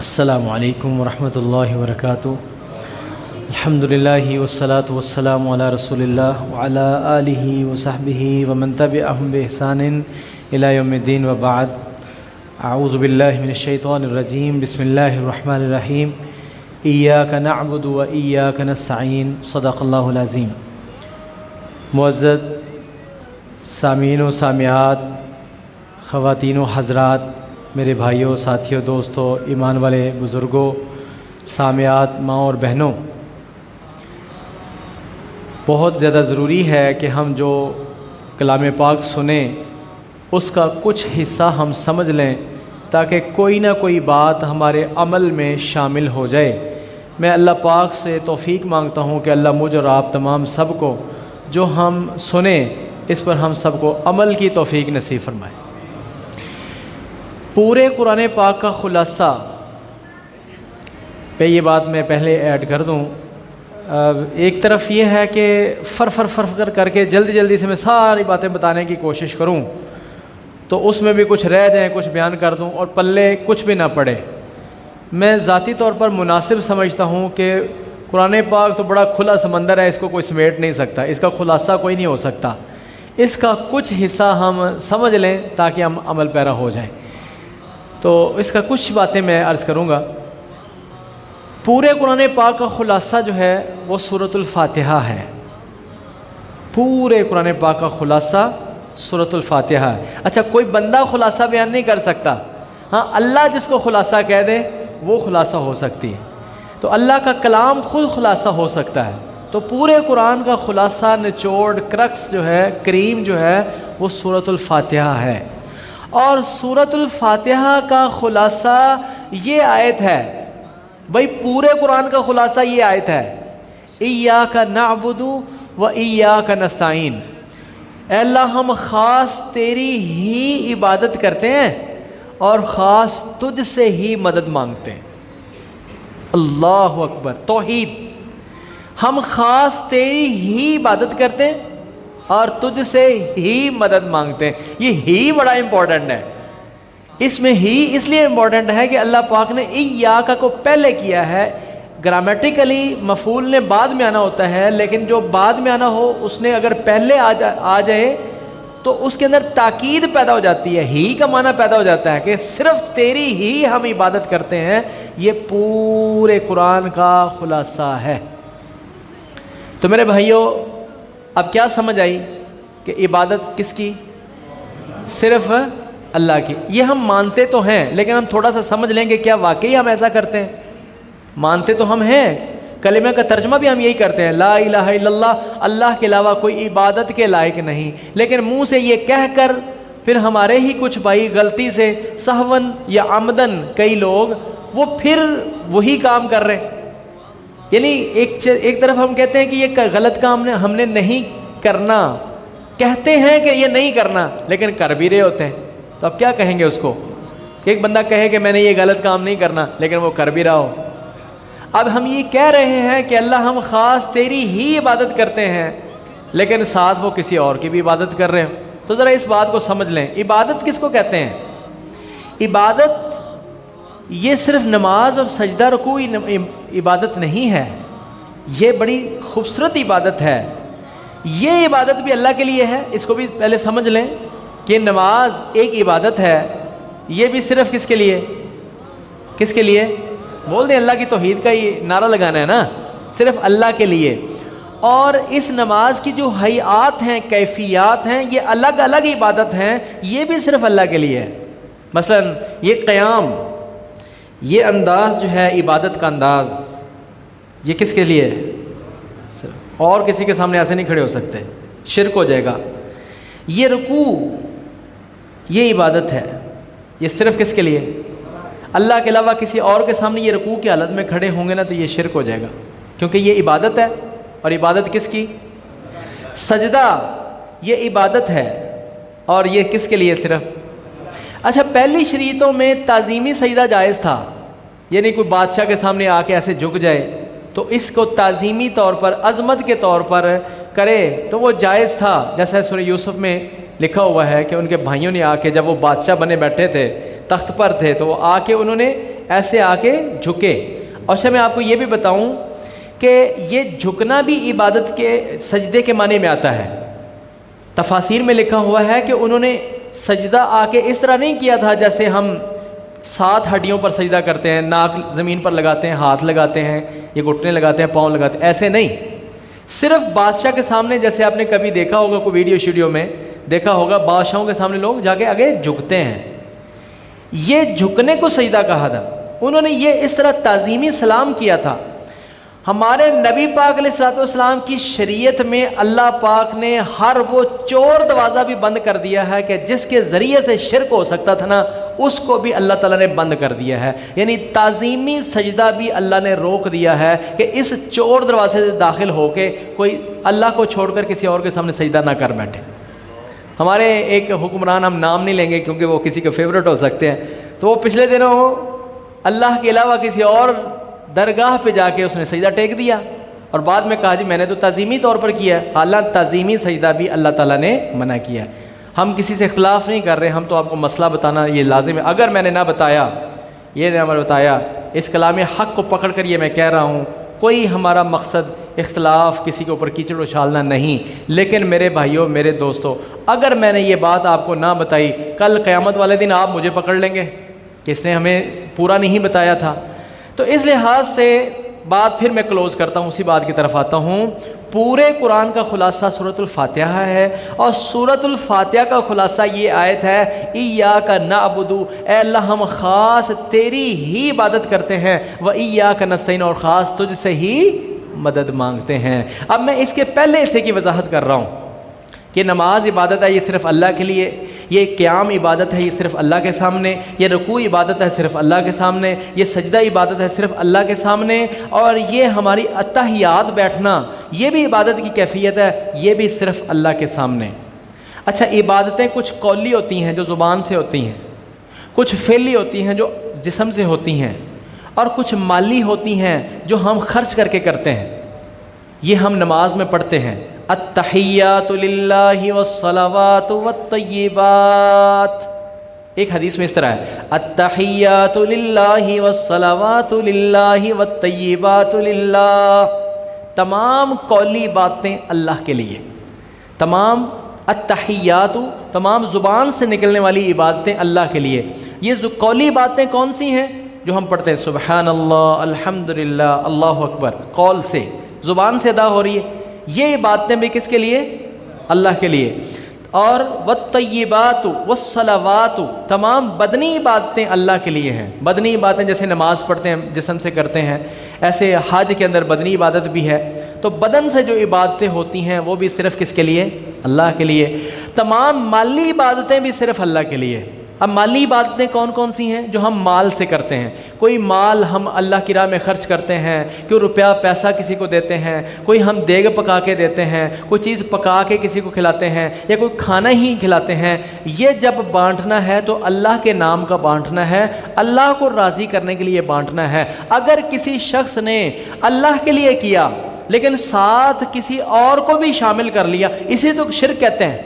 السلام علیکم ورحمۃ اللہ وبرکاتہ۔ الحمدللہ والصلاۃ والسلام علی رسول اللہ وعلی آلہ وصحبہ ومن تبعہم بإحسان الی یوم الدین وبعد۔ اعوذ باللہ من الشیطان الرجیم، بسم اللہ الرحمن الرحیم۔ ایاک نعبد و ایاک نستعین، صدق اللہ العظیم۔ معزز سامعین و سامعات، خواتین و حضرات، میرے بھائیوں، ساتھیوں، دوستوں، ایمان والے بزرگوں، سامعات، ماں اور بہنوں، بہت زیادہ ضروری ہے کہ ہم جو کلام پاک سنیں اس کا کچھ حصہ ہم سمجھ لیں تاکہ کوئی نہ کوئی بات ہمارے عمل میں شامل ہو جائے۔ میں اللہ پاک سے توفیق مانگتا ہوں کہ اللہ مجھ اور آپ تمام سب کو جو ہم سنیں اس پر ہم سب کو عمل کی توفیق نصیب فرمائے۔ پورے قرآن پاک کا خلاصہ پہ یہ بات میں پہلے ایڈ کر دوں۔ ایک طرف یہ ہے کہ فرفر کر کے جلدی سے میں ساری باتیں بتانے کی کوشش کروں تو اس میں بھی کچھ رہ جائیں، کچھ بیان کر دوں اور پلے کچھ بھی نہ پڑے۔ میں ذاتی طور پر مناسب سمجھتا ہوں کہ قرآن پاک تو بڑا کھلا سمندر ہے، اس کو کوئی سمیٹ نہیں سکتا، اس کا خلاصہ کوئی نہیں ہو سکتا۔ اس کا کچھ حصہ ہم سمجھ لیں تاکہ ہم عمل پیرا ہو جائیں۔ تو اس کا کچھ باتیں میں عرض کروں گا۔ پورے قرآن پاک کا خلاصہ جو ہے وہ سورۃ الفاتحہ ہے۔ پورے قرآن پاک کا خلاصہ سورۃ الفاتحہ ہے۔ اچھا، کوئی بندہ خلاصہ بیان نہیں کر سکتا، ہاں اللہ جس کو خلاصہ کہہ دے وہ خلاصہ ہو سکتی ہے۔ تو اللہ کا کلام خود خلاصہ ہو سکتا ہے۔ تو پورے قرآن کا خلاصہ، نچوڑ، کرکس جو ہے، کریم جو ہے وہ سورۃ الفاتحہ ہے۔ اور سورۃ الفاتحہ کا خلاصہ یہ آیت ہے، بھائی پورے قرآن کا خلاصہ یہ آیت ہے، ایاک نعبد و ایاک نستعین۔ اے اللہ، ہم خاص تیری ہی عبادت کرتے ہیں اور خاص تجھ سے ہی مدد مانگتے ہیں۔ اللہ اکبر، توحید۔ ہم خاص تیری ہی عبادت کرتے ہیں اور تجھ سے ہی مدد مانگتے ہیں۔ یہ ہی بڑا امپورٹنٹ ہے۔ اس میں ہی اس لیے امپورٹنٹ ہے کہ اللہ پاک نے ایاک کو پہلے کیا ہے۔ گرامیٹیکلی مفعول نے بعد میں آنا ہوتا ہے، لیکن جو بعد میں آنا ہو اس نے اگر پہلے آ جائے تو اس کے اندر تاکید پیدا ہو جاتی ہے، ہی کا معنی پیدا ہو جاتا ہے کہ صرف تیری ہی ہم عبادت کرتے ہیں۔ یہ پورے قرآن کا خلاصہ ہے۔ تو میرے بھائیوں، اب کیا سمجھ آئی کہ عبادت کس کی؟ صرف اللہ کی۔ یہ ہم مانتے تو ہیں لیکن ہم تھوڑا سا سمجھ لیں کہ کیا واقعی ہم ایسا کرتے ہیں؟ مانتے تو ہم ہیں، کلمہ کا ترجمہ بھی ہم یہی کرتے ہیں، لا الہ الا اللہ، اللہ کے علاوہ کوئی عبادت کے لائق نہیں، لیکن منہ سے یہ کہہ کر پھر ہمارے ہی کچھ بھائی غلطی سے سہون یا عمدن کئی لوگ وہ پھر وہی کام کر رہے ہیں۔ یعنی ایک طرف ہم کہتے ہیں کہ یہ غلط کام ہم نے نہیں کرنا، کہتے ہیں کہ یہ نہیں کرنا لیکن کر بھی رہے ہوتے ہیں۔ تو اب کیا کہیں گے اس کو؟ ایک بندہ کہے کہ میں نے یہ غلط کام نہیں کرنا لیکن وہ کر بھی رہا ہو۔ اب ہم یہ کہہ رہے ہیں کہ اللہ ہم خاص تیری ہی عبادت کرتے ہیں لیکن ساتھ وہ کسی اور کی بھی عبادت کر رہے ہیں۔ تو ذرا اس بات کو سمجھ لیں، عبادت کس کو کہتے ہیں؟ عبادت یہ صرف نماز اور سجدہ رکوع عبادت نہیں ہے، یہ بڑی خوبصورت عبادت ہے۔ یہ عبادت بھی اللہ کے لیے ہے، اس کو بھی پہلے سمجھ لیں کہ نماز ایک عبادت ہے۔ یہ بھی صرف کس کے لیے؟ کس کے لیے؟ بول دیں، اللہ کی توحید کا یہ نعرہ لگانا ہے نا، صرف اللہ کے لیے۔ اور اس نماز کی جو حیات ہیں، کیفیات ہیں، یہ الگ الگ عبادت ہیں، یہ بھی صرف اللہ کے لیے ہے۔ مثلا یہ قیام، یہ انداز جو ہے عبادت کا انداز، یہ کس کے لیے ہے؟ اور کسی کے سامنے ایسے نہیں کھڑے ہو سکتے، شرک ہو جائے گا۔ یہ رکوع، یہ عبادت ہے، یہ صرف کس کے لیے؟ اللہ کے علاوہ کسی اور کے سامنے یہ رکوع کی حالت میں کھڑے ہوں گے نا تو یہ شرک ہو جائے گا، کیونکہ یہ عبادت ہے۔ اور عبادت کس کی؟ سجدہ، یہ عبادت ہے اور یہ کس کے لیے صرف؟ اچھا، پہلی شریعتوں میں تعظیمی سجدہ جائز تھا، یعنی کوئی بادشاہ کے سامنے آ کے ایسے جھک جائے تو اس کو تعظیمی طور پر، عظمت کے طور پر کرے تو وہ جائز تھا۔ جیسے سورہ یوسف میں لکھا ہوا ہے کہ ان کے بھائیوں نے آ کے جب وہ بادشاہ بنے بیٹھے تھے تخت پر تھے تو وہ آ کے انہوں نے ایسے آ کے جھکے. اور اچھا میں آپ کو یہ بھی بتاؤں کہ یہ جھکنا بھی عبادت کے سجدے کے معنی میں آتا ہے. تفاسیر میں لکھا ہوا ہے کہ انہوں نے سجدہ آ کے اس طرح نہیں کیا تھا جیسے ہم 7 ہڈیوں پر سجدہ کرتے ہیں, ناک زمین پر لگاتے ہیں, ہاتھ لگاتے ہیں, یہ گھٹنے لگاتے ہیں, پاؤں لگاتے ہیں, ایسے نہیں. صرف بادشاہ کے سامنے, جیسے آپ نے کبھی دیکھا ہوگا کوئی ویڈیو شیڈیو میں دیکھا ہوگا, بادشاہوں کے سامنے لوگ جا کے آگے جھکتے ہیں. یہ جھکنے کو سجدہ کہا تھا. انہوں نے یہ اس طرح تعظیمی سلام کیا تھا. ہمارے نبی پاک علیہ الصلوۃ والسلام کی شریعت میں اللہ پاک نے ہر وہ چور دروازہ بھی بند کر دیا ہے کہ جس کے ذریعے سے شرک ہو سکتا تھا نا, اس کو بھی اللہ تعالیٰ نے بند کر دیا ہے. یعنی تعظیمی سجدہ بھی اللہ نے روک دیا ہے کہ اس چور دروازے سے داخل ہو کے کوئی اللہ کو چھوڑ کر کسی اور کے سامنے سجدہ نہ کر بیٹھے. ہمارے ایک حکمران, ہم نام نہیں لیں گے کیونکہ وہ کسی کے فیورٹ ہو سکتے ہیں, تو وہ پچھلے دنوں اللہ کے علاوہ کسی اور درگاہ پہ جا کے اس نے سجدہ ٹیک دیا اور بعد میں کہا جی میں نے تو تعظیمی طور پر کیا ہے. حالانکہ تعظیمی سجدہ بھی اللہ تعالیٰ نے منع کیا ہے. ہم کسی سے اختلاف نہیں کر رہے, ہم تو آپ کو مسئلہ بتانا یہ لازم ہے. اگر میں نے نہ بتایا, یہ نہ بتایا, اس کلام حق کو پکڑ کر یہ میں کہہ رہا ہوں, کوئی ہمارا مقصد اختلاف, کسی کے اوپر کیچڑ اچھالنا نہیں. لیکن میرے بھائیوں, میرے دوستوں, اگر میں نے یہ بات آپ کو نہ بتائی, کل قیامت والے دن آپ مجھے پکڑ لیں گے کہ اس نے ہمیں پورا نہیں بتایا تھا. تو اس لحاظ سے بات پھر میں کلوز کرتا ہوں, اسی بات کی طرف آتا ہوں. پورے قرآن کا خلاصہ سورۃ الفاتحہ ہے, اور سورۃ الفاتحہ کا خلاصہ یہ آیت ہے, ایاک نعبد, اے اللہ ہم خاص تیری ہی عبادت کرتے ہیں, و ایاک نستعین, اور خاص تجھ سے ہی مدد مانگتے ہیں. اب میں اس کے پہلے حصے کی وضاحت کر رہا ہوں کہ نماز عبادت ہے یہ صرف اللہ کے لیے, یہ قیام عبادت ہے یہ صرف اللہ کے سامنے, یہ رکوع عبادت ہے صرف اللہ کے سامنے, یہ سجدہ عبادت ہے صرف اللہ کے سامنے, اور یہ ہماری اتحیات بیٹھنا یہ بھی عبادت کی کیفیت ہے, یہ بھی صرف اللہ کے سامنے. اچھا, عبادتیں کچھ قولی ہوتی ہیں جو زبان سے ہوتی ہیں, کچھ فعلی ہوتی ہیں جو جسم سے ہوتی ہیں, اور کچھ مالی ہوتی ہیں جو ہم خرچ کر کے کرتے ہیں. یہ ہم نماز میں پڑھتے ہیں, التحیات للہ والصلوات والطیبات. ایک حدیث میں اس طرح ہے, التحیات للہ والصلوات للہ والطیبات للہ. تمام قولی باتیں اللہ کے لیے, تمام التحیات, تمام زبان سے نکلنے والی عبادتیں اللہ کے لیے. یہ قولی باتیں کون سی ہیں جو ہم پڑھتے ہیں, سبحان اللہ, الحمدللہ, اللہ اکبر, قول سے, زبان سے ادا ہو رہی ہے. یہ باتیں بھی کس کے لیے, اللہ کے لیے. اور والطیبات والصلوات, تمام بدنی باتیں اللہ کے لیے ہیں. بدنی باتیں جیسے نماز پڑھتے ہیں جسم سے کرتے ہیں, ایسے حج کے اندر بدنی عبادت بھی ہے. تو بدن سے جو عبادتیں ہوتی ہیں وہ بھی صرف کس کے لیے, اللہ کے لیے. تمام مالی عبادتیں بھی صرف اللہ کے لیے. اب مالی عبادتیں کون کون سی ہیں جو ہم مال سے کرتے ہیں؟ کوئی مال ہم اللہ کی راہ میں خرچ کرتے ہیں, کوئی روپیہ پیسہ کسی کو دیتے ہیں, کوئی ہم دیگ پکا کے دیتے ہیں, کوئی چیز پکا کے کسی کو کھلاتے ہیں, یا کوئی کھانا ہی کھلاتے ہیں. یہ جب بانٹنا ہے تو اللہ کے نام کا بانٹنا ہے, اللہ کو راضی کرنے کے لیے بانٹنا ہے. اگر کسی شخص نے اللہ کے لیے کیا لیکن ساتھ کسی اور کو بھی شامل کر لیا, اسی تو شرک کہتے ہیں.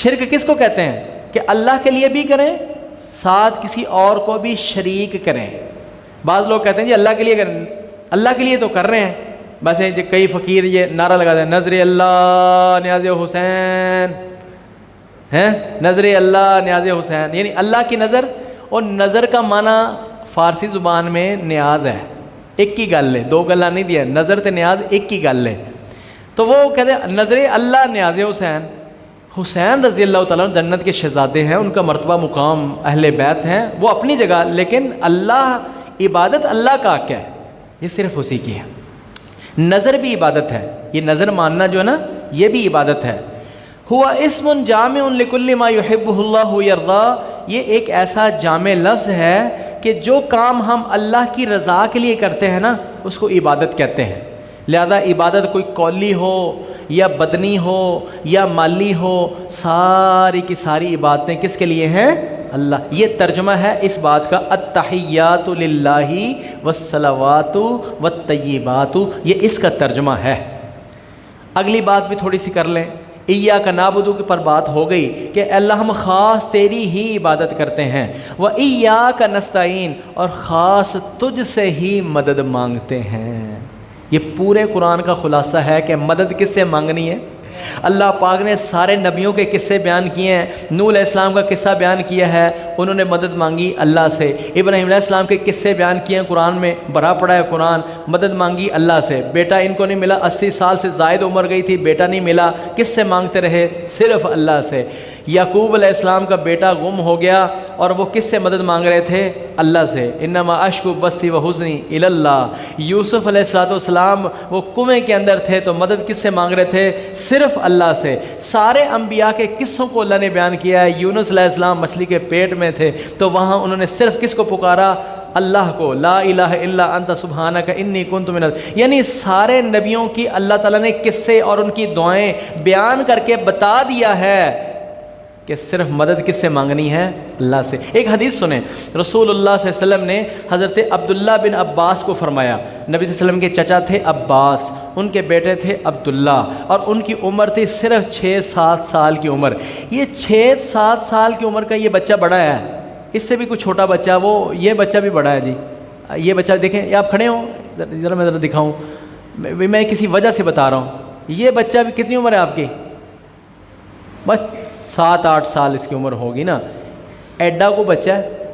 شرک کس کو کہتے ہیں کہ اللہ کے لیے بھی کریں, ساتھ کسی اور کو بھی شریک کریں. بعض لوگ کہتے ہیں جی اللہ کے لیے کریں, اللہ کے لیے تو کر رہے ہیں. بس جی کئی فقیر یہ نعرہ لگاتے ہیں, نظر اللہ نیاز حسین, ہیں نظر اللہ نیاز حسین, یعنی اللہ کی نظر. اور نظر کا معنی فارسی زبان میں نیاز ہے, ایک کی گل ہے, دو گلا نہیں دیا, نظر تے نیاز ایک کی گل ہے. تو وہ کہتے ہیں نظر اللہ نیاز حسین. حسین رضی اللہ تعالیٰ جنت کے شہزادے ہیں, ان کا مرتبہ مقام اہل بیت ہیں, وہ اپنی جگہ, لیکن اللہ, عبادت اللہ کا حق ہے, یہ صرف اسی کی ہے. نظر بھی عبادت ہے, یہ نظر ماننا جو ہے نا یہ بھی عبادت ہے. ہوا اسم جامع لکل ما یحبہ اللہ یرضا, یہ ایک ایسا جامع لفظ ہے کہ جو کام ہم اللہ کی رضا کے لیے کرتے ہیں نا اس کو عبادت کہتے ہیں. لہذا عبادت کوئی قولی ہو یا بدنی ہو یا مالی ہو, ساری کی ساری عبادتیں کس کے لیے ہیں, اللہ. یہ ترجمہ ہے اس بات کا, التحیات للہ والصلوات والطیبات, یہ اس کا ترجمہ ہے. اگلی بات بھی تھوڑی سی کر لیں, ایاک نعبد پر بات ہو گئی کہ اللہ ہم خاص تیری ہی عبادت کرتے ہیں، و ایاک نستعین اور خاص تجھ سے ہی مدد مانگتے ہیں۔ یہ پورے قرآن کا خلاصہ ہے کہ مدد کس سے مانگنی ہے۔ اللہ پاک نے سارے نبیوں کے قصے بیان کیے ہیں۔ نوح علیہ السلام کا قصہ بیان کیا ہے، انہوں نے مدد مانگی اللہ سے۔ ابراہیم علیہ السلام کے قصے بیان کیے ہیں قرآن میں، بھرا پڑا ہے قرآن، مدد مانگی اللہ سے۔ بیٹا ان کو نہیں ملا، 80 سال سے زائد عمر گئی تھی، بیٹا نہیں ملا، کس سے مانگتے رہے؟ صرف اللہ سے۔ یعقوب علیہ السلام کا بیٹا گم ہو گیا اور وہ کس سے مدد مانگ رہے تھے؟ اللہ سے۔ انما اشکو بثی وحزنی الی اللہ۔ یوسف علیہ السلام وہ کنویں کے اندر تھے تو مدد کس سے مانگ رہے تھے؟ صرف اللہ سے۔ سارے انبیاء کے قصوں کو اللہ نے بیان کیا ہے۔ یونس علیہ السلام مچھلی کے پیٹ میں تھے تو وہاں انہوں نے صرف کس کو پکارا؟ اللہ کو، لا الہ الا انت سبحانک انی کنت من یعنی سارے نبیوں کی اللہ تعالیٰ نے قصے اور ان کی دعائیں بیان کر کے بتا دیا ہے کہ صرف مدد کس سے مانگنی ہے؟ اللہ سے۔ ایک حدیث سنیں، رسول اللہ صلی اللہ علیہ وسلم نے حضرت عبداللہ بن عباس کو فرمایا، نبی صلی اللہ علیہ وسلم کے چچا تھے عباس، ان کے بیٹے تھے عبداللہ، اور ان کی عمر تھی صرف 6-7 سال کی عمر۔ یہ 6-7 سال کی عمر کا یہ بچہ بڑا ہے، اس سے بھی کوئی چھوٹا بچہ، وہ یہ بچہ بھی بڑا ہے جی۔ یہ بچہ دیکھیں، یہ آپ کھڑے ہوں ذرا میں ذرا دکھاؤں، میں کسی وجہ سے بتا رہا ہوں۔ یہ بچہ بھی کتنی عمر ہے آپ کی؟ بس 7-8 سال اس کی عمر ہوگی نا، ایڈا کو بچہ ہے۔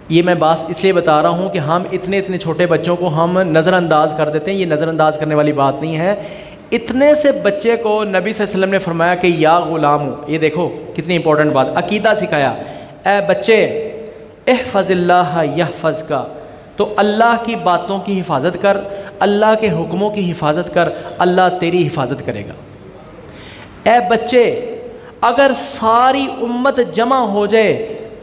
یہ میں بات اس لیے بتا رہا ہوں کہ ہم اتنے چھوٹے بچوں کو ہم نظر انداز کر دیتے ہیں، یہ نظر انداز کرنے والی بات نہیں ہے۔ اتنے سے بچے کو نبی صلی اللہ علیہ وسلم نے فرمایا کہ یا غلام، یہ دیکھو کتنی امپورٹنٹ بات، عقیدہ سکھایا، اے بچے احفظ اللہ یحفظک، تو اللہ کی باتوں کی حفاظت کر، اللہ کے حکموں کی حفاظت کر، اللہ تیری حفاظت کرے گا۔ اے بچے اگر ساری امت جمع ہو جائے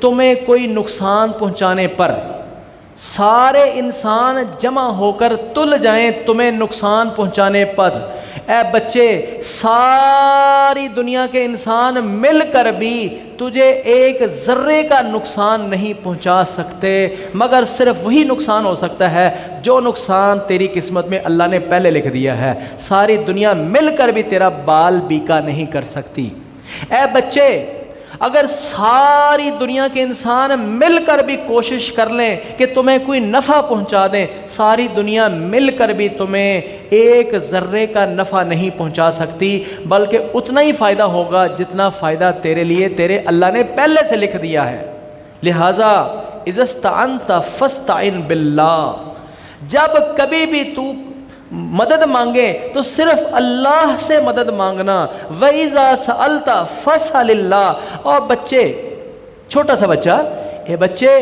تمہیں کوئی نقصان پہنچانے پر، سارے انسان جمع ہو کر تل جائیں تمہیں نقصان پہنچانے پر، اے بچے ساری دنیا کے انسان مل کر بھی تجھے ایک ذرے کا نقصان نہیں پہنچا سکتے، مگر صرف وہی نقصان ہو سکتا ہے جو نقصان تیری قسمت میں اللہ نے پہلے لکھ دیا ہے۔ ساری دنیا مل کر بھی تیرا بال بیکا نہیں کر سکتی۔ اے بچے اگر ساری دنیا کے انسان مل کر بھی کوشش کر لیں کہ تمہیں کوئی نفع پہنچا دیں، ساری دنیا مل کر بھی تمہیں ایک ذرے کا نفع نہیں پہنچا سکتی، بلکہ اتنا ہی فائدہ ہوگا جتنا فائدہ تیرے لیے تیرے اللہ نے پہلے سے لکھ دیا ہے۔ لہٰذا اذا استعنت فاستعن باللہ، جب کبھی بھی تو مدد مانگے تو صرف اللہ سے مدد مانگنا۔ وَإِذَا سَأَلْتَ فَاسْأَلِ اللَّهِ، اور بچے، چھوٹا سا بچہ، اے بچے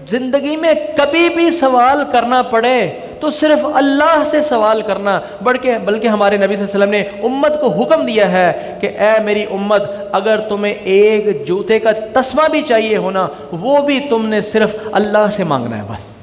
زندگی میں کبھی بھی سوال کرنا پڑے تو صرف اللہ سے سوال کرنا، بلکہ ہمارے نبی صلی اللہ علیہ وسلم نے امت کو حکم دیا ہے کہ اے میری امت اگر تمہیں ایک جوتے کا تسمہ بھی چاہیے ہونا وہ بھی تم نے صرف اللہ سے مانگنا ہے بس۔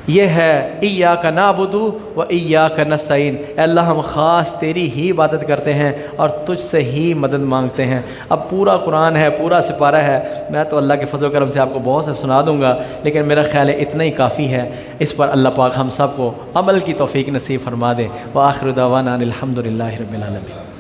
یہ ہے ایاک نعبد و ایاک نستعین، اے اللہ ہم خاص تیری ہی عبادت کرتے ہیں اور تجھ سے ہی مدد مانگتے ہیں۔ اب پورا قرآن ہے، پورا سپارہ ہے، میں تو اللہ کے فضل و کرم سے آپ کو بہت سے سنا دوں گا، لیکن میرا خیال ہے اتنا ہی کافی ہے۔ اس پر اللہ پاک ہم سب کو عمل کی توفیق نصیب فرما دے۔ وآخر دعوانا الحمد للہ رب العالمین۔